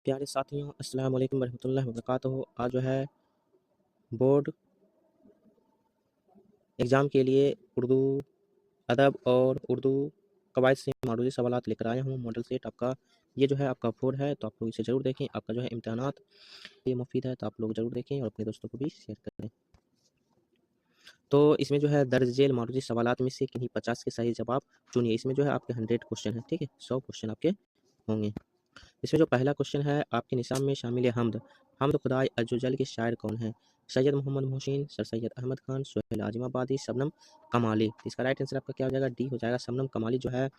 प्यारे साथियों, अस्सलाम वालेकुम रहमतुल्लाहि व बरकातहू। आज जो है बोर्ड एग्ज़ाम के लिए उर्दू अदब और उर्दू कवायद से मौजूदा सवालात लेकर आया हूँ। मॉडल सेट आपका ये जो है आपका 4 है, तो आप लोग इसे ज़रूर देखें। आपका जो है इम्तिहानात ये मुफीद है, तो आप लोग ज़रूर देखें और अपने दोस्तों को भी शेयर करें। तो इसमें जो है दर्ज झेल मौजूदा सवालात में से किन्हीं 50 के सही जवाब चुनिए। इसमें जो है आपके 100 क्वेश्चन हैं, ठीक है, 100 क्वेश्चन आपके होंगे। इसमें जो पहला क्वेश्चन है आपके निसाब में शामिल है हम्द। हम्द खुदाई अज़्ज़वजल के शायर कौन हैं? सैयद मोहम्मद मोहसिन, सर सैयद अहमद खान, सोहेल आज़माबादी, शबनम कमाली। तो इसका राइट आंसर आपका क्या हो जाएगा? डी हो जाएगा। शबनम कमाली जो है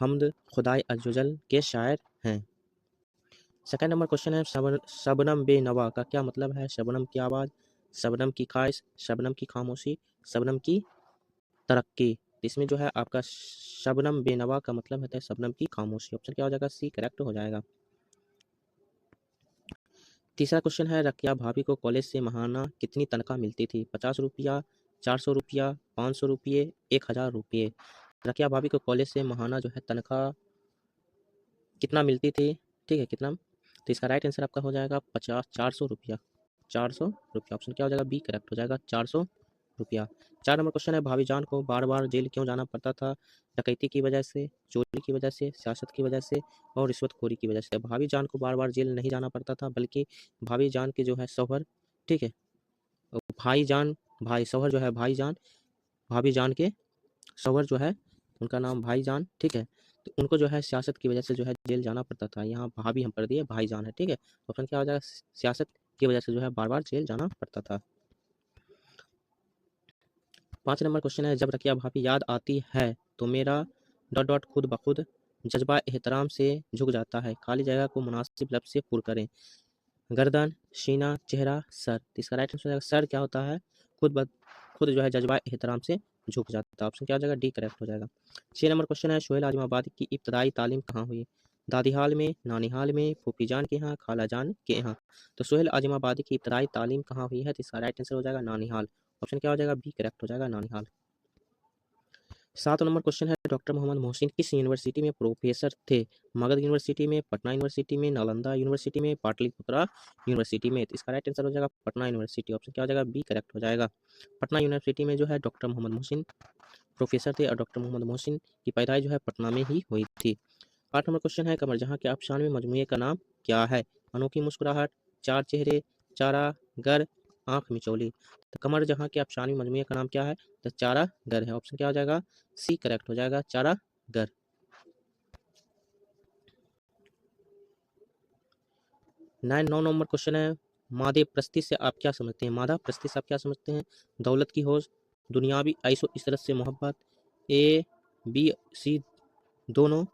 हम्द खुदाई अज़्ज़वजल के शायर हैं। सेकंड नंबर क्वेश्चन है शबनम बेनवा का क्या मतलब है? शबनम की आवाज़, शबनम की ख्वाहिश, शबनम की खामोशी, शबनम की तरक्की। इसमें जो है आपका शबनम बेनवा का मतलब होता है शबनम की खामोशी। ऑप्शन क्या हो जाएगा? सी करेक्ट हो जाएगा। तीसरा क्वेश्चन है रकिया भाभी को कॉलेज से माहाना कितनी तनख्वाह मिलती थी? 50 रुपया, 400 रुपया, 500 रुपये, 1000 रुपये। रकिया भाभी को कॉलेज से माहाना जो है तनख्वाह कितना मिलती थी? ठीक है, कितना? तो इसका राइट आंसर आपका हो जाएगा 400 रुपया। 400 रुपया। ऑप्शन क्या हो जाएगा? बी करेक्ट हो जाएगा, 400 रुपया। 4 नंबर क्वेश्चन है भाभी जान को बार बार जेल क्यों जाना पड़ता था? डकैती की वजह से, चोरी की वजह से, सियासत की वजह से और रिश्वतखोरी की वजह से। भाभी जान को बार बार जेल नहीं जाना पड़ता था, बल्कि भाभी जान के जो है शौहर, ठीक है, भाईजान, भाई शौहर जो है भाईजान, भाभी जान के शौहर जो है उनका नाम भाईजान, ठीक है, तो उनको जो है सियासत की वजह से जो है जेल जाना पड़ता था। यहाँ भाभी हम पढ़ दिए, भाईजान है, ठीक है। ऑप्शन क्या हो जाएगा? सियासत की वजह से जो है बार बार जेल जाना पड़ता था। 5 नंबर क्वेश्चन है जब रकिया भाभी याद आती है तो मेरा डॉट डॉट खुद ब खुद जज्बा एहतराम से झुक जाता है। खाली जगह को मुनासिब लफ्ज़ से पुर करें। गर्दन, सीना, चेहरा, सर। तो इसका राइट आंसर हो जाएगा सर। क्या होता है? खुद ब खुद जो है जज्बा एहतराम से झुक जाता है। ऑप्शन क्या हो जाएगा? डी करेक्ट हो जाएगा। 6 नंबर क्वेश्चन है सोहेल आज़माबादी की इब्तदाई तालीम कहाँ हुई? दादीहाल में, नानीहाल में, फूफी जान के यहाँ, खाला जान के यहाँ। तो सोहेल आज़माबादी की इब्तदाई तालीम कहाँ हुई है? तो इसका राइट आंसर हो जाएगा नानीहाल। ऑप्शन क्या हो जाएगा? बी करेक्ट हो जाएगा, नानीहाल। 7 नंबर क्वेश्चन है डॉक्टर मोहम्मद मोहसिन किस यूनिवर्सिटी में प्रोफेसर थे? मगध यूनिवर्सिटी में, पटना यूनिवर्सिटी में, नालंदा यूनिवर्सिटी में, पाटलिपुत्रा यूनिवर्सिटी में। तो इसका राइट आंसर हो जाएगा पटना यूनिवर्सिटी। ऑप्शन क्या हो जाएगा? बी करेक्ट हो जाएगा। पटना यूनिवर्सिटी में जो है डॉक्टर मोहम्मद मोहसिन प्रोफेसर थे और डॉक्टर मोहम्मद मोहसिन की पैदाइश जो है पटना में ही हुई थी। 8 नंबर क्वेश्चन है कमर जहाँ के अफसानवी मजमूए का नाम क्या है? अनोखी मुस्कुराहट, चार चेहरे, चारा गर, आंख मिचौली। तो कमर जहाँ के अफसानवी मजमूए का नाम क्या है? तो चारा गर है। ऑप्शन क्या हो जाएगा? सी करेक्ट हो जाएगा, चारा गर। 9 नंबर क्वेश्चन है मादे प्रस्ती से आप क्या समझते हैं? मादा प्रस्ती से आप क्या समझते हैं? दौलत की होश, दुनियावी ऐशो इशरत से मोहब्बत, ए बी सी दोनों,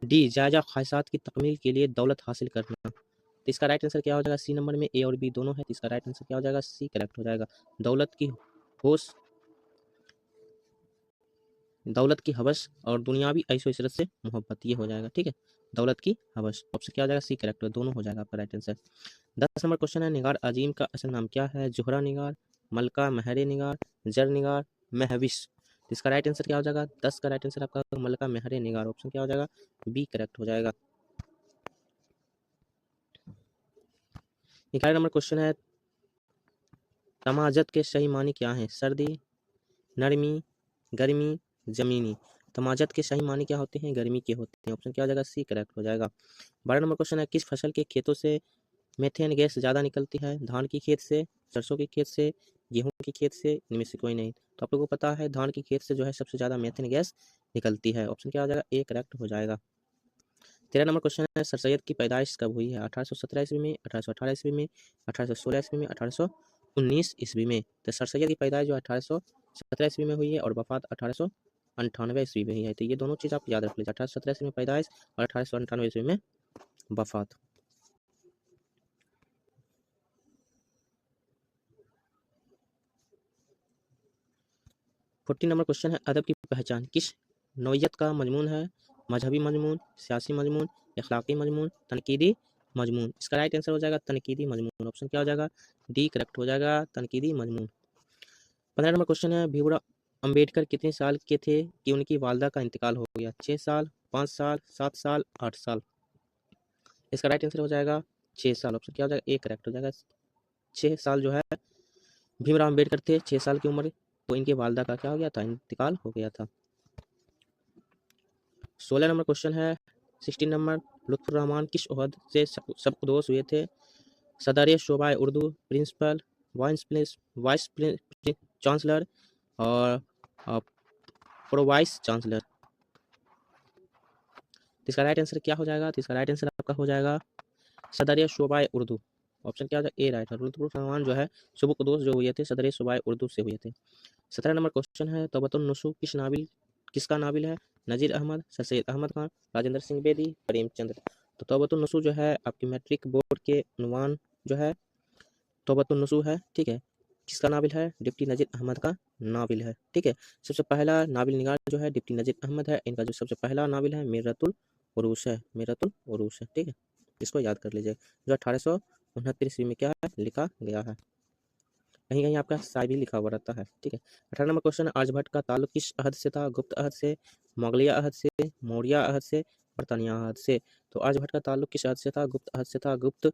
डी जायजा ख्वाहिशात की तकमील के लिए दौलत हासिल करना। तो इसका राइट आंसर क्या हो जाएगा? सी नंबर में ए और बी दोनों है, तो इसका राइट आंसर क्या हो जाएगा? सी करेक्ट हो जाएगा। दौलत की होश, दौलत की हवस और दुनियावी ऐशो इशरत से मोहब्बत, ये हो जाएगा, ठीक है। दौलत की हवस। ऑप्शन क्या हो जाएगा? सी करेक्ट, दोनों हो जाएगा आपका राइट आंसर। 10 नंबर क्वेश्चन है निगार अजीम का असल नाम क्या है? जोहरा निगार, मलका महरे निगार, जर निगार, महविश। तो इसका राइट आंसर क्या हो जाएगा? 10 का राइट आंसर आपका मलका महरे निगार। ऑप्शन क्या हो जाएगा? बी करेक्ट हो जाएगा। 11 नंबर क्वेश्चन है तमाजत के सही मानी क्या है? सर्दी, नरमी, गर्मी, जमीनी। तमाजत के सही मानी क्या होते हैं? गर्मी के होते हैं। ऑप्शन क्या हो जाएगा? सी करेक्ट हो जाएगा। 12 नंबर क्वेश्चन है किस फसल के खेतों से मेथेन गैस ज़्यादा निकलती है? धान की खेत से, सरसों की खेत से, गेहूं की खेत से, इनमें से कोई नहीं। तो आप लोगों को पता है धान की खेत से जो है सबसे ज़्यादा मेथेन गैस निकलती है। ऑप्शन क्या हो जाएगा? ए करेक्ट हो जाएगा। 13 नंबर क्वेश्चन है सर सैयद की पैदाइश कब हुई है? 1817 ईस्वी में, 1818 ईस्वी में, 1816 ईस्वी में, 1819 ईस्वी में। तो सर सैयद की पैदाइश जो 1817 ईस्वी में हुई है और वफात 1898 ईस्वी में हुई है। तो ये दोनों चीज़ आप याद रख लीजिए, 1817 ईस्वी में पैदाइश और 1898 ईस्वी में वफात। 14 नंबर क्वेश्चन है अदब की पहचान किस नौइयत का मजमून है? मजहबी मजमून, सियासी मजमून, अखलाकी मजमून, तनकीदी मजमून। इसका राइट आंसर हो जाएगा तनकीदी मजमून। ऑप्शन क्या हो जाएगा? डी करेक्ट हो जाएगा, तनकीदी मजमून। 15 नंबर क्वेश्चन है भीमराव अंबेडकर कितने साल के थे कि उनकी वालदा का इंतकाल हो गया? 6 साल, 5 साल, 7 साल, 8 साल। इसका राइट आंसर हो जाएगा 6 साल। ऑप्शन क्या हो जाएगा? ए करेक्ट हो जाएगा। 6 साल जो है भीमराव अम्बेडकर थे, 6 साल की उम्र, तो इनके वालिदा का क्या हो गया था? इंतकाल हो गया था। 16 नंबर क्वेश्चन है, 16 नंबर, लुत्फुर रहमान किस ओहद से सबकदोश हुए थे? सदर शोबा उर्दू, प्रिंसिपल, वाइस चांसलर और प्रो वाइस चांसलर। इसका राइट आंसर क्या हो जाएगा? तो इसका राइट आंसर आपका हो जाएगा सदर शोबा उर्दू। ऑप्शन क्या हो जाएगा? ए राइट है। लुत्फुर रहमान जो है सबकदोश जो हुए थे सदर शोबा उर्दू से हुए थे। 17 नंबर क्वेश्चन है, तौबतुन्नुसूह किसका नाविल है? नजीर अहमद, सर सैयद अहमद खान, राजेंद्र सिंह बेदी, प्रेमचंद। तो तौबतुन्नुसूह जो है आपकी मैट्रिक बोर्ड के उन्वान जो है तौबतुन्नुसूह है, ठीक है। किसका नाविल है? डिप्टी नजीर अहमद का नाविल है, ठीक है। सबसे पहला नाविल निगार जो है डिप्टी नजीर अहमद है। इनका जो सबसे पहला नाविल है मीरतुल उरूस है, मीरतुल उरूस है, ठीक है। इसको याद कर लीजिए, जो 1869 ईस्वी में क्या है? लिखा गया है। कहीं कहीं आपका साई भी लिखा हुआ रहता है, ठीक है। 18 नंबर क्वेश्चन है, आर्यभट्ट का ताल्लुक किस अहद से था? गुप्त अहद से, मोगलिया अहद से, मौर्य अहद से, बर्तानिया अहद से। तो आर्यभट्ट का ताल्लुक किस अहद से था? गुप्त अहद से था। गुप्त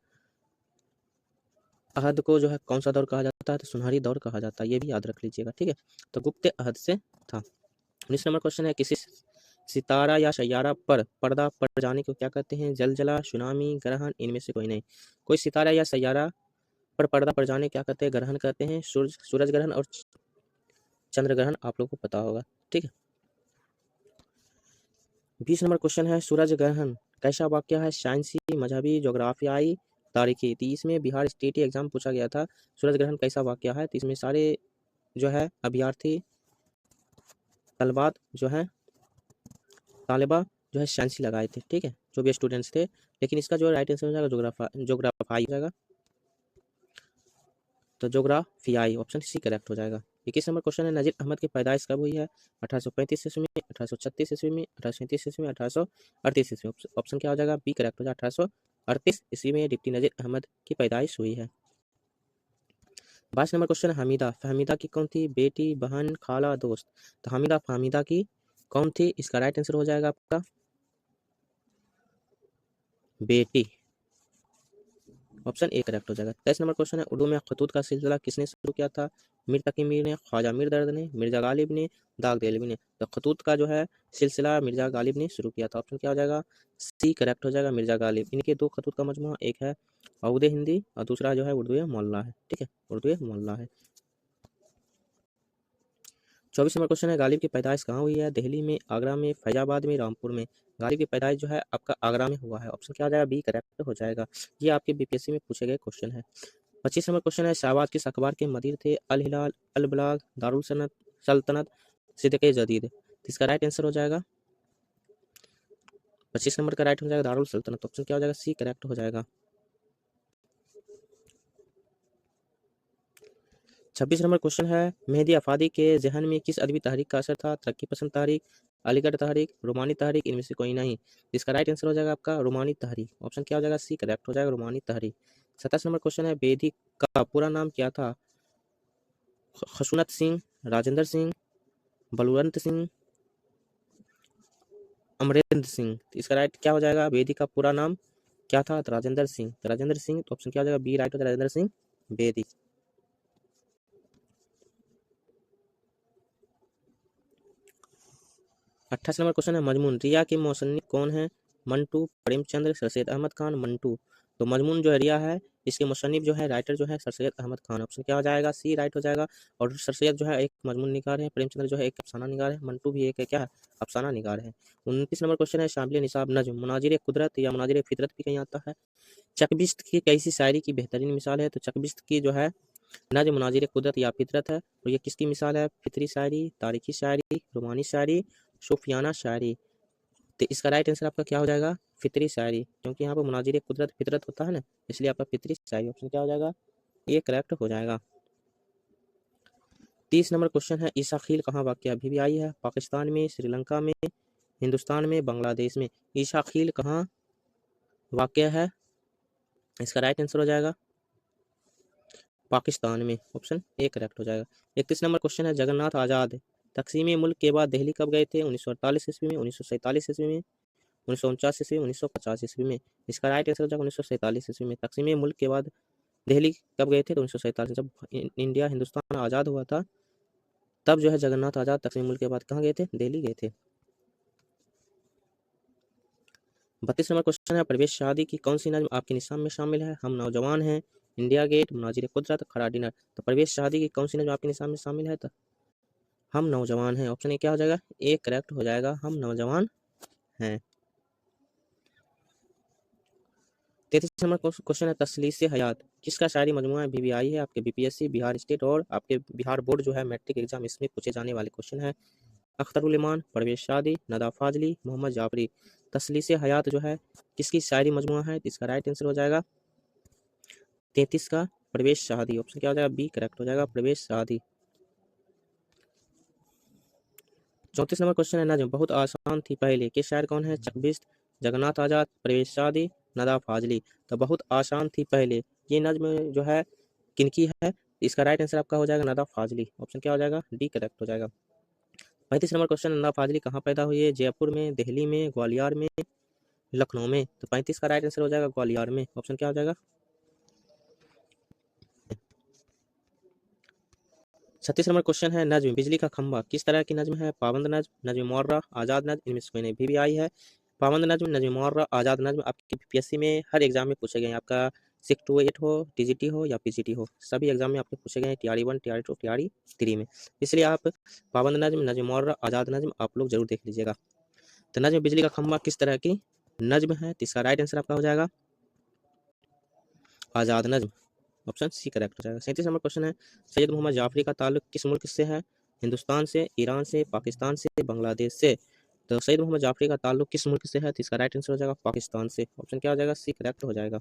अहद को जो है कौन सा दौर कहा जाता है? तो सुनहरी दौर कहा जाता है, ये भी याद रख लीजिएगा, ठीक है। तो गुप्त अहद से था। 19 नंबर क्वेश्चन है, किसी सितारा या सैयारा पर पर्दा पड़ जाने को क्या कहते हैं? जलजला, सुनामी, ग्रहण, इनमें से कोई नहीं। कोई सितारा या सैयारा पर पर्दा पड़ जाने क्या कहते हैं? ग्रहण कहते हैं। सूरज ग्रहण और चंद्र ग्रहण आप लोग को पता होगा, ठीक है। 20 नंबर क्वेश्चन है, सूरज ग्रहण कैसा वाक्य है? साइंसी, मजहबी, जोग्राफियाई, तारीखी। तो इसमें बिहार स्टेट एग्जाम पूछा गया था, सूरज ग्रहण कैसा वाक्य है? तो इसमें सारे जो है अभ्यर्थी तलबात जो है तालिबा जो है साइंसी लगाए थे, ठीक है, जो भी स्टूडेंट्स थे। लेकिन इसका जो राइट आंसर हो जाएगा जोग्राफाई हो जाएगा। तो जोग्राफियाई ऑप्शन सी करेक्ट हो जाएगा। 21 नंबर क्वेश्चन है, नजीर अहमद की पैदाइश कब हुई है? 1835 ईस्वी में, 1836 ईस्वी में, 1837 ईस्वी में, 1838 ईस्वी में। ऑप्शन क्या हो जाएगा? बी करेक्ट हो जाएगा। 1838 ईस्वी में डिप्टी नजीर अहमद की पैदाइश हुई है। 22 नंबर क्वेश्चन है, हमीदा फहमीदा की कौन थी? बेटी, बहन, खाला, दोस्त। तो हमीदा फहमीदा की कौन थी? इसका राइट आंसर हो जाएगा आपका बेटी। ऑप्शन ए करेक्ट हो जाएगा। 23 नंबर क्वेश्चन है, उर्दू में खतूत का सिलसिला किसने शुरू किया था? मीर तकी मीर ने, ख्वाजा मीर दर्द ने, मिर्जा गालिब ने, दाग देलवी ने। तो खतूत का जो है सिलसिला मिर्जा गालिब ने शुरू किया था। ऑप्शन क्या हो जाएगा? सी करेक्ट हो जाएगा, मिर्जा गालिब। इनके दो खतूत का मजमूआ, एक है अऊद हिंदी और दूसरा जो है उर्दू मोल्ला है, ठीक है, उर्दू मोल्ला है। 24 नंबर क्वेश्चन है, गालिब की पैदाइश कहाँ हुई है? दिल्ली में, आगरा में, फैजाबाद में, रामपुर में। गालिब की पैदाइश जो है आपका आगरा में हुआ है। ऑप्शन क्या हो जाएगा? बी करेक्ट हो जाएगा। ये आपके बीपीएससी में पूछे गए क्वेश्चन है। 25 नंबर क्वेश्चन है, शाहबाज किस अखबार के मदीर थे? अल हिलाल, अल बलाग, दारुल सल्तनत, सिद्दीक़ जदीद। तो इसका राइट आंसर हो जाएगा 25 नंबर का राइट हो जाएगा दारुल सल्तनत। ऑप्शन क्या हो जाएगा? सी करेक्ट हो जाएगा। 26 नंबर क्वेश्चन है, मेहदी अफादी के जहन में किस अदबी तहरीक का असर था? तरक्की पसंद तहरीक, अलीगढ़ तहरीक, रोमानी तहरीक, इनमें से कोई नहीं। इसका राइट आंसर हो जाएगा आपका रोमानी तहरीक। ऑप्शन क्या हो जाएगा? सी करेक्ट हो जाएगा, रोमानी तहरीक। 27 नंबर क्वेश्चन है, बेदी का पूरा नाम क्या था? खशुनत सिंह, राजेंद्र सिंह, बलवंत सिंह, अमरेंद्र सिंह। इसका राइट क्या हो जाएगा? बेदी का पूरा नाम क्या था? तो राजेंद्र सिंह। तो राजेंद्र सिंह, तो ऑप्शन क्या हो जाएगा? बी राइट हो जाएगा, राजेंद्र सिंह बेदी। 28 नंबर क्वेश्चन है, मजमून रिया के मौसन्निफ कौन है? मंटू, प्रेमचंद्र, सर सैयद अहमद खान, मंटू। तो मजमून जो है रिया है, इसके मुसन्निफ जो है राइटर जो है सर सैयद अहमद खान। ऑप्शन क्या हो जाएगा? सी राइट हो जाएगा। और सर सैयद जो है एक मजमून निगार है, प्रेमचंद्र जो है एक अफसाना निगार है, मंटू भी एक है क्या है? अफसाना निगार है। 29 नंबर क्वेश्चन है, शामिल निसाब नज्म मुनाजिर कुदरत या मुनाजिर फितरत भी कहीं आता है। चकबिस्त की कैसी शायरी की बेहतरीन मिसाल है? तो चकबिस्त की जो है नज्म मुनाजिर कुदरत या फितरत है। और ये किसकी मिसाल है? फितरी शायरी, तारीखी शायरी, रोमानी शायरी, सूफियाना शायरी। तो इसका राइट आंसर आपका क्या हो जाएगा? फितरी शायरी, क्योंकि यहाँ पर मुनाजिर कुदरत फितरत होता है ना, इसलिए आपका फितरी शायरी। ऑप्शन क्या हो जाएगा? ये करेक्ट हो जाएगा। 30 नंबर क्वेश्चन है, ईसा खील कहाँ वाक़या? अभी भी आई है, पाकिस्तान में, श्रीलंका में, हिंदुस्तान में, बांग्लादेश में। ईसा खील कहाँ वाक़या है? इसका राइट आंसर हो जाएगा पाकिस्तान में। ऑप्शन ए करेक्ट हो जाएगा। 31 नंबर क्वेश्चन है, जगन्नाथ आज़ाद तकसीम मुल्क के बाद दिल्ली कब गए थे? 1948 ईस्वी में, 1947 ईस्वी में, 1949 ईस्वी, 1950 ईस्वी में। इसका राइट आंसर हो जाएगा 1947 ईस्वी में। तकसीम मुल्क के बाद दिल्ली कब गए थे? तो 1947, जब इंडिया हिंदुस्तान आज़ाद हुआ था तब जो है जगन्नाथ आज़ाद तकसीम मुल्क के बाद कहाँ गए थे? दिल्ली गए थे। 32 नंबर क्वेश्चन है, परवेश शादी की कौन सी नज़्म आपके निसाब में शामिल है? हम नौजवान हैं, इंडिया गेट, मुनाजिर कुदरत, खरा डिनर। तो परवेश शादी की कौन सी नज़्म आपके निसाब में शामिल है? तो हम नौजवान हैं। ऑप्शन ए क्या हो जाएगा? ए करेक्ट हो जाएगा, हम नौजवान हैं। 33 नंबर क्वेश्चन है, तसलीस हयात किसका शायरी मजमूआ है? BBI है, आपके BPSC, बिहार स्टेट और आपके बिहार बोर्ड जो है मैट्रिक एग्जाम, इसमें पूछे जाने वाले क्वेश्चन है। अख्तरुल इमान, परवेश शादी, नदा फाजली, मोहम्मद जाफरी। तसलीस हयात जो है किसकी शायरी मजमूआ है? इसका राइट आंसर हो जाएगा 33 का परवेश शादी। ऑप्शन क्या हो जाएगा? बी करेक्ट हो जाएगा, परवेश शादी। 34 नंबर क्वेश्चन है, नज्म बहुत आसान थी पहले के शायर कौन है? चकबिस्त, जगन्नाथ आजाद, परवेश शादी, नदा फाजली। तो बहुत आसान थी पहले, ये नज्म जो है किनकी है? इसका राइट आंसर आपका हो जाएगा नदा फाजली। ऑप्शन क्या हो जाएगा? डी करेक्ट हो जाएगा। 35 नंबर क्वेश्चन, नदा फाजली कहाँ पैदा हुई है? जयपुर में, दिल्ली में, ग्वालियर में, लखनऊ में। तो 35 का राइट आंसर हो जाएगा ग्वालियर में। ऑप्शन क्या हो जाएगा? 36 नंबर क्वेश्चन है, नज्म बिजली का खंभा किस तरह की नज्म है? पाबंद नज्म, नज्म मुअर्रा, आजाद नज्म, इनमें से कोई नहीं। BBI है, पाबंद नज्म, नज्म मुअर्रा, आजाद नज्म आपके PPSC में हर एग्जाम में पूछे गए हैं। आपका 6 to 8 हो, TGT हो या PGT हो, सभी एग्जाम में आपके पूछे गए हैं, TRE 1, TRE 2, TRE 3 में। इसलिए आप पाबंद नज्म, नज्म मुअर्रा, आजाद नज्म आप लोग जरूर देख लीजिएगा। तो नज्म बिजली का खंभा किस तरह की नज्म है? तो इसका राइट आंसर आपका हो जाएगा आजाद नज्म। ऑप्शन सी करेक्ट हो जाएगा। 37 नंबर क्वेश्चन है, सैयद मोहम्मद जाफरी का ताल्लुक किस मुल्क से है? हिंदुस्तान से, ईरान से, पाकिस्तान से, बांग्लादेश से। तो सैयद मोहम्मद जाफरी का ताल्लुक किस मुल्क से है? तो इसका राइट आंसर हो जाएगा पाकिस्तान से। ऑप्शन क्या हो जाएगा? सी करेक्ट हो जाएगा।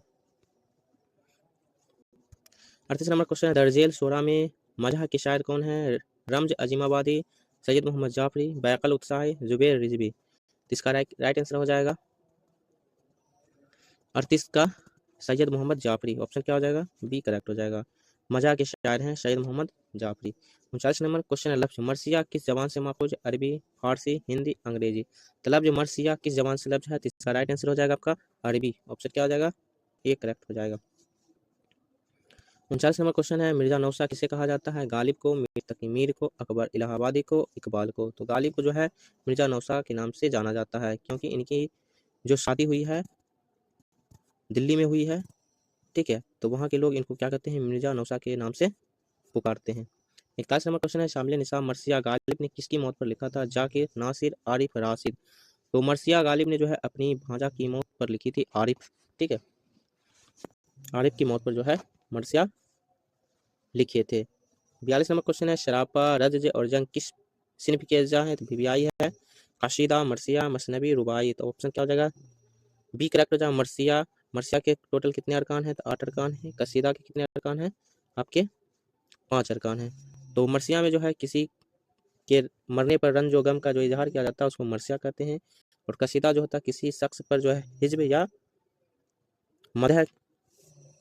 38 नंबर क्वेश्चन है, दर्जेल शोरा में मजह के शायर कौन है? रमज अजीमाबादी, सैयद मोहम्मद जाफरी, बैकल उत्साही, जुबैर रिजवी। तो इसका राइट आंसर हो जाएगा 38 का सैयद मोहम्मद जाफरी। ऑप्शन क्या हो जाएगा? बी करेक्ट हो जाएगा। मजा के शायर हैं सैयद मोहम्मद जाफरी। 39 नंबर क्वेश्चन है, लफ्ज मरसिया किस जबान से माखूज? अरबी, फारसी, हिंदी, अंग्रेजी। तो लफ्ज मरसिया किस जबान से लफ्ज है? तो इसका राइट आंसर हो जाएगा आपका अरबी। ऑप्शन क्या हो जाएगा? ए करेक्ट हो जाएगा। 39 नंबर क्वेश्चन है, मिर्जा नौसा किसे कहा जाता है? गालिब को, मीर तकी मीर को, अकबर इलाहाबादी को, इकबाल को। तो गालिब को जो है मिर्जा नौसा के नाम से जाना जाता है, क्योंकि इनकी जो शादी हुई है दिल्ली में हुई है, ठीक है, तो वहाँ के लोग इनको क्या कहते हैं? मिर्जा नौसा के नाम से पुकारते हैं। 41 नंबर क्वेश्चन है, शामिल निसाब मरसिया गालिब ने किसकी मौत पर लिखा था? जाकिर, नासिर, आरिफ, राशिद। तो मरसिया गालिब ने जो है अपनी भांजा की मौत पर लिखी थी आरिफ, ठीक है, आरिफ की मौत पर जो है मरसिया लिखे थे। 42 नंबर क्वेश्चन है, शरापा, रज्ज और जंग किस सिन्फ के अज्जा है? तो BBI है, कशीदा, मरसिया, मसनबी, रुबाई। तो ऑप्शन क्या हो जाएगा? बी करेक्ट हो जाएगा मरसिया। मरसिया के टोटल कितने अरकान हैं? तो 8 अरकान हैं। कसीदा के कितने अरकान हैं? आपके 5 अरकान हैं। तो मरसिया में जो है किसी के मरने पर रंज व गम का जो इजहार किया जाता है उसको मरसिया कहते हैं। और कसीदा जो होता है किसी शख्स पर जो है हिज्ब या मदह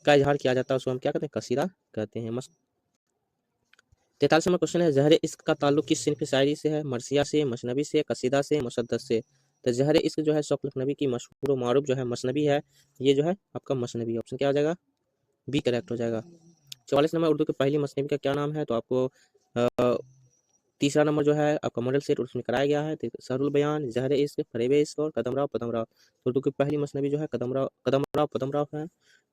का इजहार किया जाता है उसको हम क्या कहते हैं? कसीदा कहते हैं। 43 नंबर क्वेश्चन है, जहर इश्क का ताल्लुक किस सिनफ शायरी से है? मरसिया से, मसनबी से, कसीदा से, मुसद्दस से। तो जहर इश्क जो है शौक लखनवी की मशहूर व मारूफ जो है मसनबी है, ये जो है आपका मसनबी। ऑप्शन क्या हो जाएगा? बी करेक्ट हो जाएगा। 44 नंबर, उर्दू की पहली मसनबी का क्या नाम है? तो आपको तीसरा नंबर जो है आपका मॉडल सेट उसमें कराया गया है, सहरुल बयान, जहर इश्क, फरेब इश्क और कदमराव पदमराव। तो उर्दू की पहली मसनबी जो है कदमराव पदमराव है,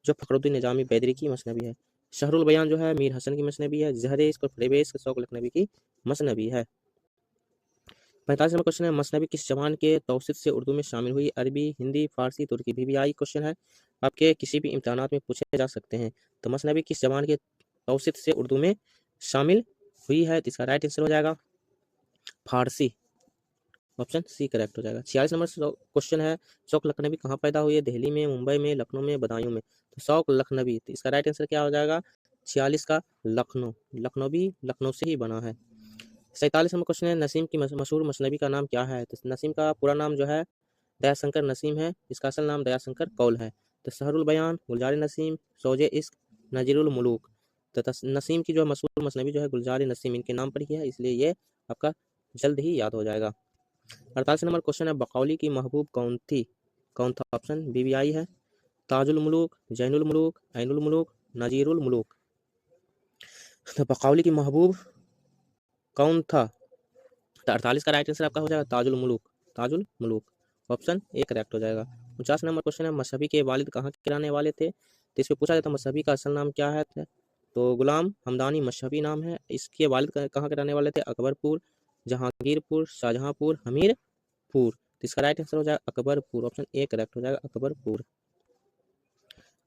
जो फखरुद्दीन निजामी बैदरी की मसनबी है। शहरुल बयान जो है मीर हसन की मसनबी है। जहर इश्क और फरेब इश्क शौक लखनवी की मसनबी है। 45 नंबर क्वेश्चन है, मसनबी किस जबान के तौसीत से उर्दू में शामिल हुई? अरबी, हिंदी, फारसी, तुर्की। BBI क्वेश्चन है, आपके किसी भी इम्तहानात में पूछे जा सकते हैं। तो मसनबी किस जबान के तौसीत से उर्दू में शामिल हुई है? तो इसका राइट आंसर हो जाएगा फारसी। ऑप्शन सी करेक्ट हो जाएगा। 46 नंबर क्वेश्चन है, शौक लखनवी कहाँ पैदा हुई है? दिल्ली में, मुंबई में, लखनऊ में, बदायूं में। तो शौक लखनवी, तो इसका राइट आंसर क्या हो जाएगा? 46 का लखनऊ। लखनऊ भी लखनऊ से ही बना है। 47 नंबर क्वेश्चन है, नसीम की मशहूर मसनबी का नाम क्या है? तो नसीम का पूरा नाम जो है दयाशंकर नसीम है, इसका असल नाम दयाशंकर कौल है। तो सहरुल बयान, गुलजार नसीम, सौजे इश्क, नजीरुल मुलूक। तो नसीम की जो मशहूर मसनबी जो है गुलजार नसीम इनके नाम पर ही है, इसलिए ये आपका जल्द ही याद हो जाएगा। 48 नंबर क्वेश्चन है, बकौली की महबूब कौन थी? कौन था ऑप्शन BBI है, ताजुल मुलूक, जैनुल मुलूक, ऐनुल मुलूक, नजीरुल मुलूक। तो बकौली की महबूब कौन था? तो 48 का राइट आंसर आपका हो जाएगा Tajul Muluk, Tajul Muluk. Option A correct हो जाएगा। 49 नंबर क्वेश्चन है मशहबी के वालिद कहाँ के रहने वाले थे? तो इसमें पूछा जाता है मशहबी का असल नाम क्या है? तो गुलाम हमदानी मशहबी नाम है। इसके वालिद कहाँ के रहने वाले थे? अकबरपुर, जहांगीरपुर, शाहजहांपुर, हमीरपुर। तो इसका राइट आंसर हो जाएगा अकबरपुर। ऑप्शन ए करेक्ट हो जाएगा अकबरपुर।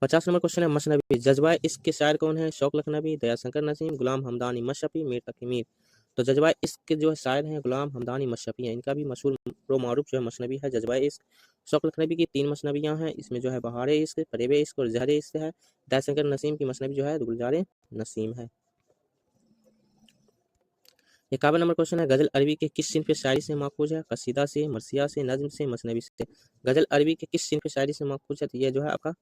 50 नंबर क्वेश्चन है मसनबी जज्बा इश्क के शायर कौन है? शौक लखनवी, दयाशंकर नसीम, गुलाम हमदानी मशहबी, मीर तकी मीर। तो जज्बा इश्क के जो है शायर हैं गुलाम हमदानी मशहबी हैं। इनका भी मशहूर मारूफ जो है मसनबी है जज्बा इश्क। शौक लखनवी की 3 मसनबियाँ हैं। इसमें जो है बहार इश्क, फरेब इश्क और जहर इश्क है। दयाशंकर नसीम की मसनबी जो है गुलजार नसीम है। 51 नंबर क्वेश्चन है गजल अरबी के किस सिन्फ शायरी से माखूज है? कसीदा से, मरसिया से, नज्म से, मसनबी से। गजल अरबी के किस सिन्फ शायरी से माखूज है? तो ये जो है आपका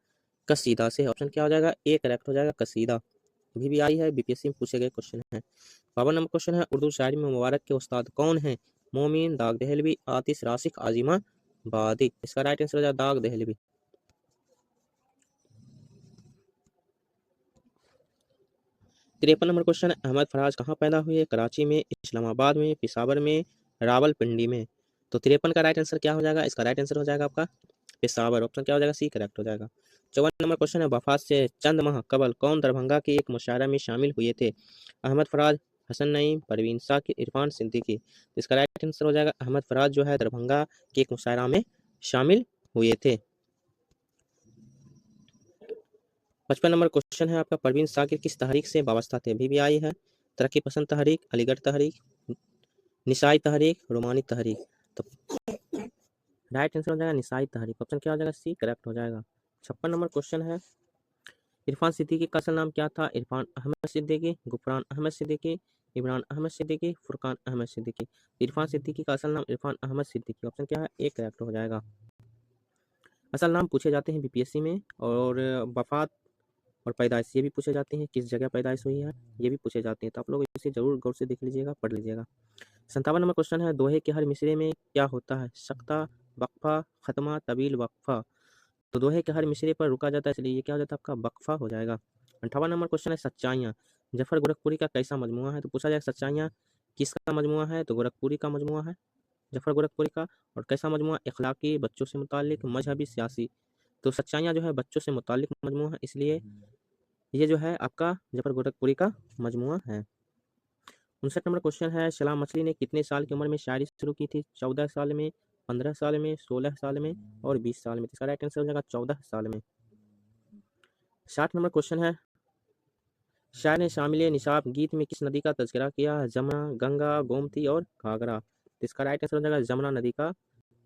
कसीदा से। ऑप्शन क्या हो जाएगा? ए करेक्ट हो जाएगा कसीदा। BBI है, BPSC में पूछे गए क्वेश्चन है। 52 नंबर क्वेश्चन है उर्दू शायरी में मुबारक के उस्ताद कौन है? मोमिन, दाग दहलवी, आतिश राशिक, आजिमा बादी। इसका राइट आंसर हो जाएगा दाग दहलवी। 53 नंबर क्वेश्चन है अहमद फराज कहाँ पैदा हुए? कराची में, इस्लामाबाद में, पेशावर में, रावलपिंडी में। तो 53 का राइट आंसर क्या हो जाएगा? इसका राइट आंसर हो जाएगा आपका पेशावर। ऑप्शन क्या हो जाएगा? सी करेक्ट हो जाएगा। 54 नंबर क्वेश्चन है वफात से चंद माह कबल कौन दरभंगा के एक मुशायरा में शामिल हुए थे? अहमद फराज, हसन नईम, परवीन साकिब, इरफान सिद्दीकी। तो इसका राइट आंसर हो जाएगा अहमद फराज जो है दरभंगा के एक मुशायरा में शामिल हुए थे। 55 नंबर क्वेश्चन है आपका परवीन साकिब किस तहरीक से वाबस्ता थे? BBI है, तरक्की पसंद तहरीक, अलीगढ़ तहरीक, निसाई तहरीक, रोमानी तहरीक। तो राइट आंसर हो जाएगा निसाई तहरीक। ऑप्शन क्या हो जाएगा? सी करेक्ट हो जाएगा। 56 नंबर क्वेश्चन है इरफान सिद्दीकी का असल नाम क्या था? इरफान अहमद सिद्दीकी, गुफरान अहमद सिद्दीकी, इमरान अहमद सिद्दीकी, फुरकान अहमद सिद्दीकी। इरफान सिद्दीकी का असल नाम इरफान अहमद सिद्दीकी। ऑप्शन क्या है? ए करेक्ट हो जाएगा। असल नाम पूछे जाते हैं BPSC में, और वफात और पैदाइश ये भी पूछे जाते हैं, किस जगह पैदाइश हुई है ये भी पूछे जाते हैं। तो आप लोग इसे जरूर गौर से देख लीजिएगा, पढ़ लीजिएगा। 57 नंबर क्वेश्चन है दोहे के हर मिसरे में क्या होता है? सख्ता, वक्फा, खत्मा, तवील, वक्फा। तो दोहे के हर मिसरे पर रुका जाता है, इसलिए ये क्या हो जाता है? आपका वक्फा हो जाएगा। 58 नंबर क्वेश्चन है सच्चाइयाँ जफर गोरखपुरी का कैसा मजमुआ है? तो पूछा जाएगा सच्चाइयाँ किसका मजमुआ है? तो गोरखपुरी का मजमुआ है, जफर गोरखपुरी का। और कैसा मजमुआ? इखलाकी, बच्चों से मुतालिक, मजहबी, सियासी। तो सच्चाइयाँ जो है बच्चों से मुतालिक मजमुआ है, इसलिए ये जो है आपका जफर गोरखपुरी का मजमुआ है। 59 नंबर क्वेश्चन है सलाम मछली ने कितने साल की उम्र में शायरी शुरू की थी? 14 साल में, 15 साल में, 16 साल में और 20 साल में। इसका राइट आंसर हो जाएगा 14 साल में। 60 नंबर क्वेश्चन है शायर ने शामिल निसाब गीत में किस नदी का तज़किरा किया? जमुना, गंगा, गोमती और घाघरा। तो इसका राइट आंसर हो जाएगा जमुना नदी का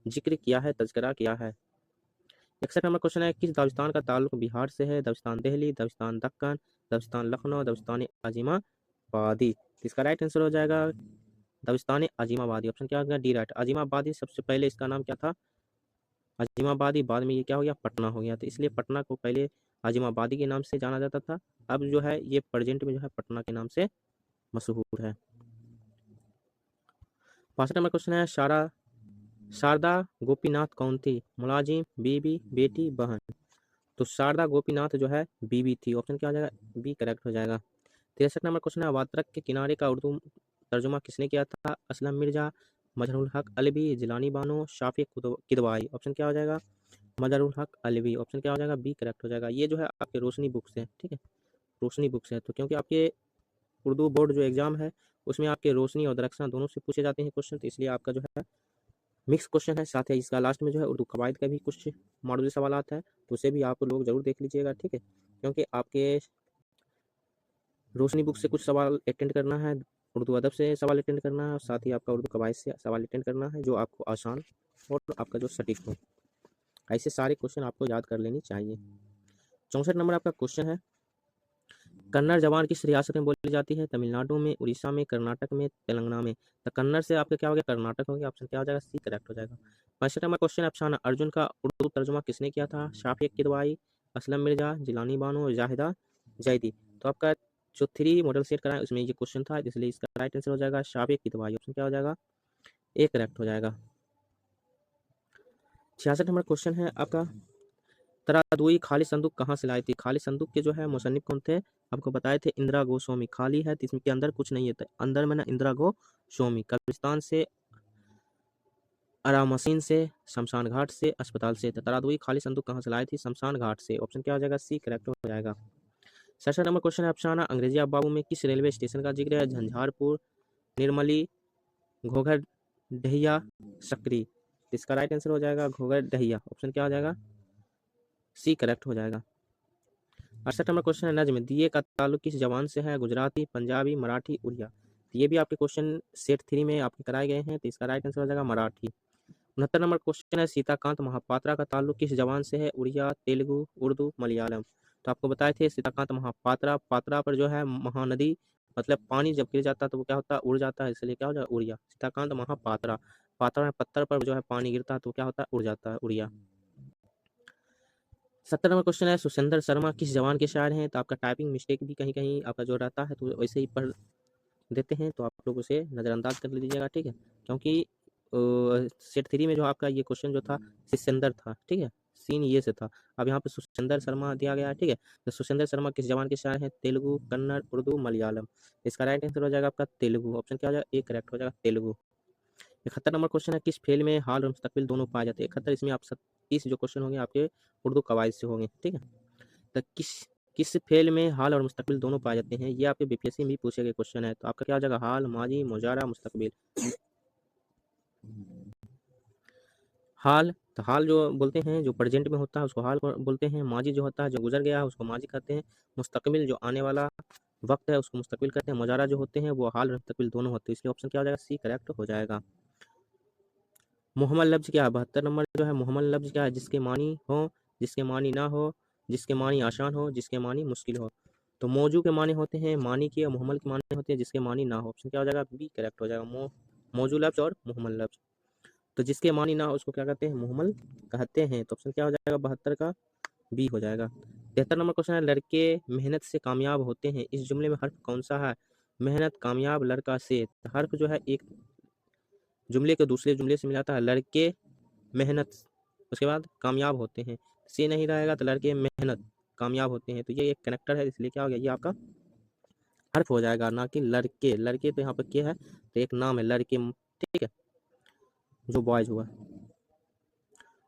जिक्र किया है, तज़किरा किया है। 61 नंबर क्वेश्चन है किस दाविस्तान का ताल्लुक बिहार से है? दाविस्तान दिल्ली, दाविस्तान दक्कन, दाविस्तान लखनऊ, दाविस्तान आजिमाबादी। तो इसका राइट आंसर हो जाएगा दाविस्तान आजिमाबादी। ऑप्शन क्या हो गया? D right. आजिमाबादी सबसे पहले इसका नाम क्या था? आजिमाबादी। बाद में ये क्या हो गया? पटना हो गया। तो इसलिए पटना को पहले आजिमाबादी के नाम से जाना जाता था, अब जो है ये प्रेजेंट में जो है पटना के नाम से मशहूर है। 62 नंबर क्वेश्चन है शारदा गोपीनाथ कौन थी? मुलाजिम, बीबी, बेटी, बहन। तो शारदा गोपीनाथ जो है बीबी थी। ऑप्शन क्या हो जाएगा? बी करेक्ट हो जाएगा। 63 नंबर क्वेश्चन है वात्रक के किनारे का उर्दू तर्जुमा किसने किया था? असलम मिर्जा, मजहरुल हक अलवी, जिलानी बानो, शाफी किदवाई। ऑप्शन क्या हो जाएगा? मजहरुल हक अलवी। ऑप्शन क्या हो जाएगा? बी करेक्ट हो जाएगा। ये जो है आपके रोशनी बुक्स हैं, ठीक है, रोशनी बुक्स है। तो क्योंकि आपके उर्दू बोर्ड जो एग्जाम है उसमें आपके रोशनी और दरख्शां दोनों से पूछे जाते हैं क्वेश्चन, तो इसलिए आपका जो है मिक्स क्वेश्चन है। साथ ही इसका लास्ट में जो है उर्दू कवायद का भी कुछ मॉडल सवाल आता है, तो उसे भी आप लोग जरूर देख लीजिएगा, ठीक है। क्योंकि आपके रोशनी बुक से कुछ सवाल अटेंड करना है, उर्दू अदब से सवाल अटेंड करना है, और साथ ही आपका उर्दू कवायद से सवाल अटेंड करना है जो आपको आसान और आपका जो सटीक हो। ऐसे सारे क्वेश्चन आपको याद कर लेनी चाहिए। 64 नंबर आपका क्वेश्चन है कन्नड़ जबान किस रियासत में बोली जाती है? तमिलनाडु में, उड़ीसा में, कर्नाटक में, तेलंगाना में। तो कन्नड़ से आपका क्या हो गया? कर्नाटक हो गया। ऑप्शन क्या हो जाएगा? सी करेक्ट हो जाएगा। 65 नंबर क्वेश्चन अफसाना अर्जुन का उर्दू तर्जुमा किसने किया था? शाफी किदवाई, असलम मिर्जा, जिलानी बानो, जाहिदा जैदी। तो आपका जो 3 मॉडल सेट कराए उसमें ये क्वेश्चन था, इसलिए इसका राइट आंसर हो जाएगा शाफी किदवाई। ऑप्शन क्या हो जाएगा? ए करेक्ट हो जाएगा। 66 नंबर क्वेश्चन है आपका, तरादुई खाली संदूक कहाँ से लाई थी? खाली संदूक के जो है मुसन्निफ कौन थे? आपको बताए थे इंदिरा गोस्वामी। खाली है तो इसके अंदर कुछ नहीं है, तो अंदर में ना इंदिरा गोस्वामी। कब्रिस्तान से, मशीन से, शमशान घाट से, अस्पताल से। तो तरादुई खाली संदूक कहाँ से लाई थी? शमशान घाट से। ऑप्शन क्या हो जाएगा? सी करेक्ट हो जाएगा। 67 नंबर क्वेश्चन है अफसाना अंग्रेजी आप बाबू में किस रेलवे स्टेशन का जिक्र है? झंझारपुर, निर्मली, घोघर डहिया, सकरी। इसका राइट आंसर हो जाएगा घोघर डहिया। ऑप्शन क्या हो जाएगा? सी करेक्ट हो जाएगा। 68 नंबर क्वेश्चन है नज्म दिए का ताल्लुक किस जबान से है? गुजराती, पंजाबी, मराठी, उड़िया। तो ये भी आपके क्वेश्चन सेट 3 में आपके कराए गए हैं, तो इसका राइट आंसर हो जाएगा मराठी। 69 नंबर क्वेश्चन है सीताकांत महापात्रा का ताल्लुक किस जबान से है? उड़िया, तेलुगु, उर्दू, मलयालम। तो आपको बताए थे सीताकांत महापात्रा, पात्रा पर जो है महानदी, मतलब पानी जब गिर जाता है तो वो क्या होता है? उड़ जाता है, इसलिए क्या हो जाएगा? उड़िया। सीताकांत महापात्रा, पात्रा में पत्थर पर जो है पानी गिरता है तो क्या होता है? उड़ जाता है, उड़िया। 70 नंबर क्वेश्चन है सुसेंद्र शर्मा किस जवान के शायर हैं? तो आपका टाइपिंग मिस्टेक भी कहीं कहीं आपका जो रहता है तो वैसे ही पढ़ देते हैं, तो आप लोग उसे नज़रअंदाज कर लीजिएगा, ठीक है? क्योंकि सेट 3 में जो आपका ये क्वेश्चन जो था सिकंदर था, ठीक है? सीन ये से था। अब यहाँ पे सुसेंद्र शर्मा दिया गया है, ठीक है? तो सुसेंद्र शर्मा किस जवान के शायर हैं? तेलुगु, कन्नड़, उर्दू, मलयालम। इसका राइट आंसर हो जाएगा आपका तेलुगु। ऑप्शन क्या हो जाएगा? ए करेक्ट हो जाएगा तेलुगु। 71 नंबर क्वेश्चन है किस फेल में हाल और मुस्तकबिल दोनों पाए जाते हैं? 71 इसमें आप 30 जो क्वेश्चन होंगे आपके उर्दू कवायद से होंगे, ठीक है? तो किस किस फेल में हाल और मुस्तकबिल दोनों पाए जाते हैं? ये आपके बीपीएससी में भी पूछे गए क्वेश्चन है, तो आपका क्या हो जाएगा? हाल, माजी, मुजारा, मुस्तकबिल। हाल, तो हाल जो बोलते हैं जो प्रेजेंट में होता है उसको हाल बोलते हैं। माजी जो होता है जो गुजर गया है उसको माजी कहते हैं। मुस्तकबिल जो आने वाला वक्त है उसको मुस्तकबिल कहते हैं। मुजारा जो होते हैं वो हाल और मुस्तकबिल दोनों होते हैं, इसलिए ऑप्शन क्या हो जाएगा? सी करेक्ट हो जाएगा। मुहम्मद लफ्ज़ क्या है? 72 नंबर जो है मुहम्मद लफ्ज़ क्या है? जिसके मानी हो, जिसके मानी ना हो, जिसके मानी आसान हो, जिसके मानी मुश्किल हो। तो मौजू के मानी होते हैं मानी के, और मुहम्मद के मानी होते हैं जिसके मानी ना हो। ऑप्शन क्या हो जाएगा? बी करेक्ट हो जाएगा। मौजू लफ्ज़ और मुहम्मद लफ्ज़। तो जिसके मानी ना हो उसको क्या कहते हैं? मुहम्मल कहते हैं। तो ऑप्शन क्या हो जाएगा? 72 का बी हो जाएगा। 73 नंबर क्वेश्चन है लड़के मेहनत से कामयाब होते हैं, इस जुमले में हर्फ कौन सा है? मेहनत, कामयाब, लड़का, से। तो हर्फ जो है एक जुमले को दूसरे जुमले से मिलाता है। लड़के मेहनत, उसके बाद कामयाब होते हैं। से नहीं रहेगा तो लड़के मेहनत कामयाब होते हैं, तो ये एक कनेक्टर है, इसलिए क्या हो गया? ये आपका हर्फ हो जाएगा, ना कि लड़के। लड़के तो यहाँ पर क्या है? तो एक नाम है लड़के, ठीक है, जो बॉयज हुआ।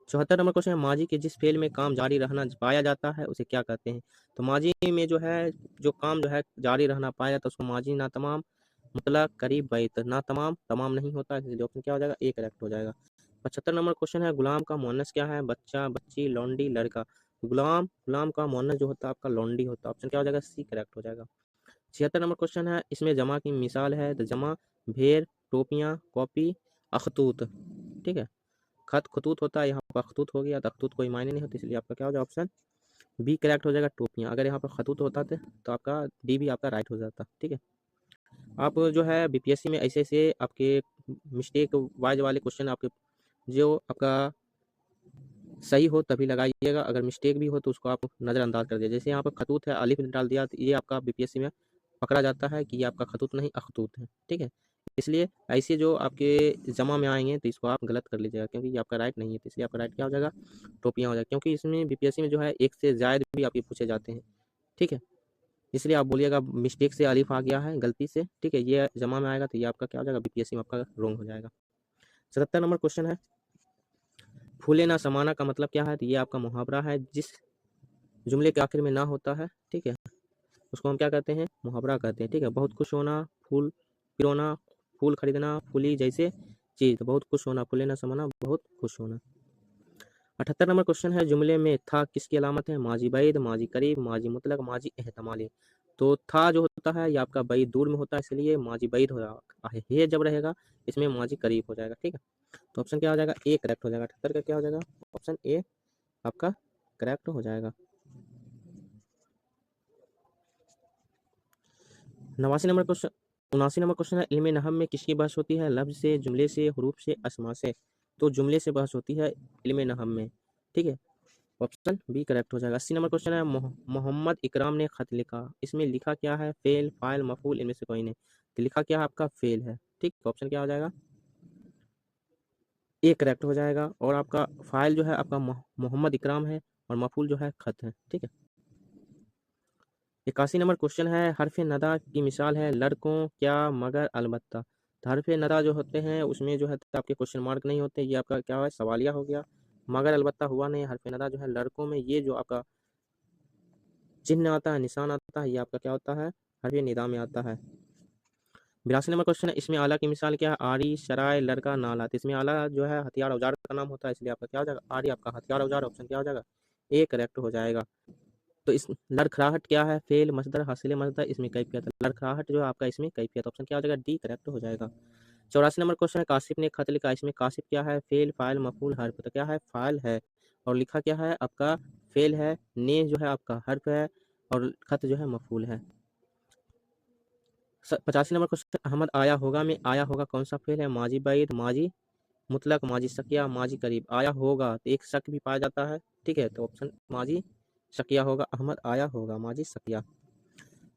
74 नंबर क्वेश्चन है माजी के जिस फेल में काम जारी रहना पाया जाता है उसे क्या कहते हैं? तो माजी में जो है जो काम जो है जारी रहना पाया जाता है उसको माजी ना तमाम, मुतलक, करीब, बैत। ना तमाम तमाम नहीं होता, इसलिए ऑप्शन क्या हो जाएगा? ए करेक्ट हो जाएगा। 75 नंबर क्वेश्चन है गुलाम का मुअन्नस क्या है? बच्चा, बच्ची, लौंडी, लड़का। गुलाम, गुलाम का मुअन्नस जो होता है आपका लौंडी होता है। ऑप्शन क्या हो जाएगा? सी करेक्ट हो जाएगा। 76 नंबर क्वेश्चन है इसमें जमा की मिसाल है? तो जमा भेड़, टोपियाँ, कॉपी, अखतूत, ठीक है? खत खतूत होता है, यहाँ पर खतूत हो गया, तो खतूत कोई मायने नहीं होता, इसलिए आपका क्या हो जाएगा? ऑप्शन बी करेक्ट हो जाएगा टोपियाँ। अगर यहाँ पर खतूत होता तो आपका डी भी आपका राइट हो जाता, ठीक है? आप जो है बीपीएससी में ऐसे ऐसे आपके मिस्टेक वाइज वाले क्वेश्चन आपके जो आपका सही हो तभी लगाइएगा, अगर मिस्टेक भी हो तो उसको आप नज़रअंदाज कर दीजिए। जैसे यहाँ पर खतूत है, अलिफ डाल दिया, तो ये आपका बीपीएससी में पकड़ा जाता है कि ये आपका खतूत नहीं अखतूत है, ठीक है? इसलिए ऐसे जो आपके जमा में आएंगे तो इसको आप गलत कर लीजिएगा, क्योंकि ये आपका राइट नहीं है, तो इसलिए आपका राइट क्या हो जाएगा? टोपियाँ हो जाएगा, क्योंकि इसमें बीपीएससी में जो है एक से ज़ायद भी आपके पूछे जाते हैं, ठीक है? इसलिए आप बोलिएगा मिस्टेक से अलिफ आ गया है गलती से, ठीक है? ये जमा में आएगा तो ये आपका क्या हो जाएगा? बीपीएससी में आपका रॉन्ग हो जाएगा। 77 नंबर क्वेश्चन है फूले ना समाना का मतलब क्या है? तो ये आपका मुहावरा है, जिस जुमले के आखिर में ना होता है, ठीक है, उसको हम क्या कहते हैं? मुहावरा कहते हैं, ठीक है? बहुत खुश होना, फूल पिरोना, फूल खरीदना, फूली जैसे चीज। तो बहुत खुश होना, फूले ना समाना, बहुत खुश होना। 78 नंबर क्वेश्चन है जुमले में था किसकी अलामत है? माजी बैद, माजी करीब, माजी मुतलक, माजी एहतमाली। तो था जो होता है ये आपका बैद दूर में होता है, इसलिए माजी बैद हो जाएगा। ये जब रहेगा इसमें माजी करीब हो जाएगा, ठीक है? तो ऑप्शन क्या हो जाएगा? ए करेक्ट हो जाएगा। 78 का क्या हो जाएगा? ऑप्शन ए आपका करेक्ट हो जाएगा। 79 नंबर क्वेश्चन है इल्म नहव में किसकी बहस होती है? लफ्ज से, जुमले से, हरूफ से, अस्मा से। तो जुमले से बहस होती है इल्म नहव में, ठीक है? ऑप्शन बी करेक्ट हो जाएगा। 80 नंबर क्वेश्चन है मोहम्मद इकराम ने खत लिखा, इसमें लिखा क्या है? फेल, फाइल, मफूल, इनमें से कोई नहीं। तो लिखा क्या है? आपका फेल है, ठीक? ऑप्शन क्या हो जाएगा? ए करेक्ट हो जाएगा। और आपका फ़ाइल जो है आपका मोहम्मद इकराम है और मफ़ूल जो है ख़त है, ठीक है। 81 नंबर क्वेश्चन है, हर्फ़ नदा की मिसाल है लड़कों, क्या, मगर, अलबत्ता। तो हर्फ़ नदा जो होते हैं उसमें जो है आपके क्वेश्चन मार्क नहीं होते, ये आपका क्या है सवालिया हो गया। मगर, अलबत्ता हुआ नहीं। हर्फ़ नदा जो है लड़कों में ये जो आपका चिन्ह आता है, निशान आता है, ये आपका क्या होता है हर्फ़ निदा में आता है। 82 नंबर क्वेश्चन है, इसमें आला की मिसाल क्या है, आरी, सराय, लड़का, नाला। तो इसमें आला जो है हथियार औजार का नाम होता है, इसलिए आपका क्या हो जाएगा आरी आपका हथियार औजार, ऑप्शन क्या हो जाएगा ए करेक्ट हो जाएगा। तो इस लड़खड़ाहट क्या है, फेल, मसदर, हासिल मसदर, इसमें कैफियत है। लड़खड़ाहट जो है आपका इसमें कैफियत, ऑप्शन क्या हो जाएगा डी करेक्ट हो जाएगा। 84 नंबर क्वेश्चन है, कासिफ ने खत लिखा, इसमें कासिफ क्या है, फेल, फाइल, मफूल, हर्फ। तो क्या है फाइल है और लिखा क्या है आपका फेल है, ने जो है आपका हर्फ है और खत जो है मफूल है। 85 नंबर क्वेश्चन, अहमद आया होगा में आया होगा कौन सा फेल है, माजी बैद, माजी मुतलक, माजी शकिया, माजी करीब। आया होगा तो एक शक भी पाया जाता है, ठीक है, तो ऑप्शन माजी शकिया होगा, अहमद आया होगा माजी शकिया।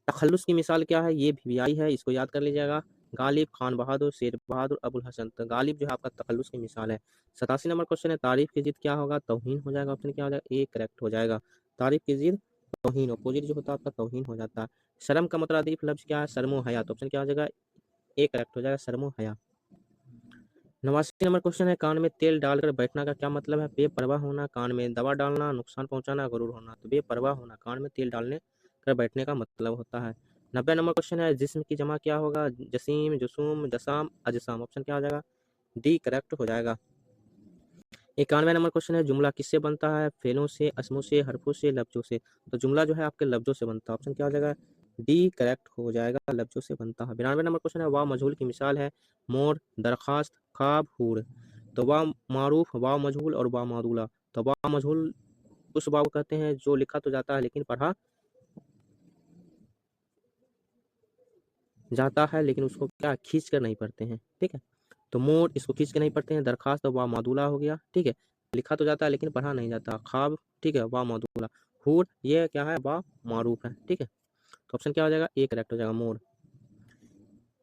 तखल्लुस की मिसाल क्या है, ये भी आई है, इसको याद कर लीजिएगा। गालिब, खान बहादुर, शेर बहादुर, अबुल हसन। तो गालिब जो है आपका तखल्लुस की मिसाल है। 87 नंबर क्वेश्चन है, तारीफ की जिद क्या होगा, तौहीन हो जाएगा, ऑप्शन क्या हो जाएगा ए करेक्ट हो जाएगा। तारीफ की जिद तौहीन, अपोजिट जो होता है आपका तौहीन हो जाता है। शर्म का मुतरादिफ लफ्ज क्या है, शर्मो हया। तो ऑप्शन क्या हो जाएगा ए करेक्ट हो जाएगा, शर्मो हया। 89 नंबर क्वेश्चन है, कान में तेल डालकर बैठना का क्या मतलब है, बेपरवाह होना, कान में दवा डालना, नुकसान पहुंचाना, गरूर होना। तो बेपरवाह होना कान में तेल डालने कर बैठने का मतलब होता है। 90 नंबर क्वेश्चन है, जिस्म की जमा क्या होगा, जसीम, जुसूम, जसाम, अजसाम। ऑप्शन क्या हो जाएगा डी करेक्ट हो जाएगा। 91 नंबर क्वेश्चन है, जुमला किससे बनता है, फेलों से, अस्मों से, हरफों से, लफ्जों से। तो जुमला जो है आपके लफ्जों से बनता है, ऑप्शन क्या हो जाएगा डी करेक्ट हो जाएगा, लफ्जों से बनता है। 92 नंबर क्वेश्चन है, वाह मजहूल की मिसाल है मोर, दरखास्त, ख्वाब, हूर। तो वाह मारूफ, वाह मजहूल और वाह मादूला। तो वाह मजहूल उस वाव को कहते हैं जो लिखा तो जाता है लेकिन पढ़ा जाता है, लेकिन उसको क्या खींच कर नहीं पढ़ते हैं, ठीक है। तो मोर इसको खींच के नहीं पढ़ते हैं, दरखास्त वाह मादूला हो गया, ठीक है, लिखा तो जाता है लेकिन पढ़ा नहीं जाता। ख्वाब, ठीक है, वाह मादूला। हूर ये क्या है वाह मारूफ है, ठीक है, तो ऑप्शन क्या हो जाएगा ए करेक्ट हो जाएगा मोर।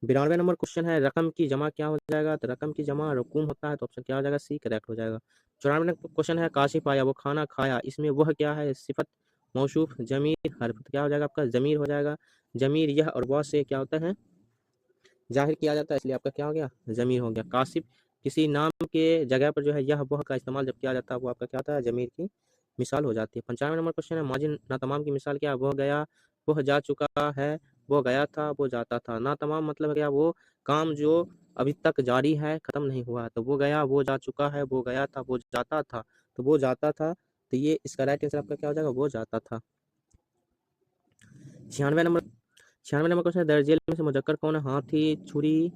92 नंबर क्वेश्चन है, रकम की जमा क्या हो जाएगा, तो रकम की जमा रकूम होता है, तो ऑप्शन क्या हो जाएगा सी करेक्ट हो जाएगा। 94 नंबर क्वेश्चन है, काशिफ आया वो खाना खाया, इसमें वह क्या है, सिफत, मौसूफ, जमीर, हर्फ। तो क्या हो जाएगा आपका जमीर हो जाएगा। जमीर यह और वह से क्या होता है जाहिर किया जाता है, इसलिए आपका क्या हो गया जमीर हो गया। कासिफ किसी नाम के जगह पर जो है यह वह का इस्तेमाल जब किया जाता है वो आपका क्या होता है जमीर की मिसाल हो जाती है। 95 नंबर क्वेश्चन है, माजी नातमाम की मिसाल क्या है, वह गया, वह जा चुका है, वो गया था, वो जाता था। नातमाम मतलब क्या, वो काम जो अभी तक जारी है खत्म नहीं हुआ। तो वो गया, वो जा चुका है, वो गया था, वो जाता था। तो वो जाता था, तो ये इसका राइट आंसर आपका क्या हो जाएगा वो जाता था। 96 नंबर 96 नंबर क्वेश्चन है, दर्जेल में से मुजक्कर कौन है, हाथी, छुरी,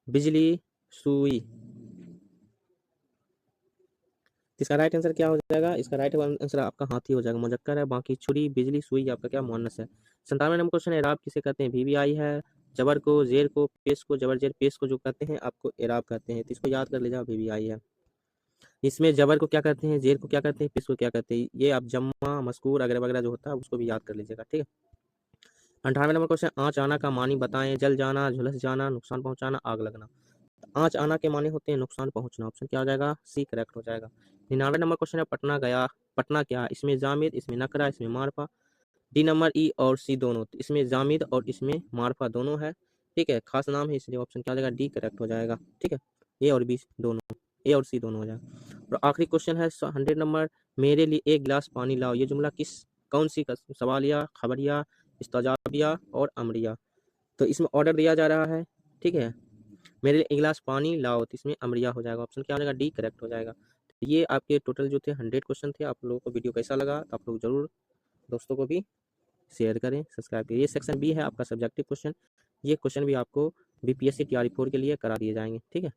बिजली, सुई। इसका राइट आंसर क्या हो जाएगा, इसका राइट आंसर आपका हाथी हो जाएगा, मुजक्कर है। बाकी छुरी, बिजली, सुई आपका क्या मुअन्नस है। 97 नंबर क्वेश्चन है, इराब किसे कहते हैं, भी आई है, जबर को, जेर को, पेश को, जबर जेर पेश को जो कहते हैं आपको इराब कहते हैं, तो इसको याद कर लीजिए भी आई है। इसमें जबर को क्या कहते हैं, जेर को क्या कहते हैं, पेश को क्या कहते हैं, ये आप जम्मा, मस्कूर वगैरह वगैरह जो होता है उसको भी याद कर लीजिएगा, ठीक है। 98 नंबर क्वेश्चन, आँच आना का मानी बताएं, जल जाना, झुलस जाना, नुकसान पहुंचाना, आग लगना। आँच आना के माने होते हैं नुकसान पहुंचना, ऑप्शन क्या हो जाएगा सी करेक्ट हो जाएगा। 99 नंबर क्वेश्चन है, पटना गया, पटना क्या, इसमें जामिद, इसमें नकरा, इसमें मारफा। डी नंबर ई और सी दोनों, तो इसमें जामिद और इसमें मारफा दोनों है, ठीक है, खास नाम है इसलिए ऑप्शन क्या हो जाएगा डी करेक्ट हो जाएगा, ठीक है। ए और बी दोनों, ए और सी दोनों हो जाएगा। और आखिरी क्वेश्चन है 100 नंबर, मेरे लिए एक गिलास पानी लाओ, ये जुमला किस कौन सी सवालिया, खबरिया, इस्ताजाबिया और अमरिया। तो इसमें ऑर्डर दिया जा रहा है, ठीक है, मेरे लिए एक गिलास पानी लाओ, तो इसमें अमरिया हो जाएगा, ऑप्शन क्या हो जाएगा डी करेक्ट हो जाएगा। तो ये आपके टोटल जो थे 100 क्वेश्चन थे। आप लोगों को वीडियो कैसा लगा तो आप लोग जरूर दोस्तों को भी शेयर करें, सब्सक्राइब करें। ये सेक्शन बी है आपका सब्जेक्टिव क्वेश्चन, ये क्वेश्चन भी आपको बीपीएससी टीआरई 4 के लिए करा दिए जाएंगे, ठीक है।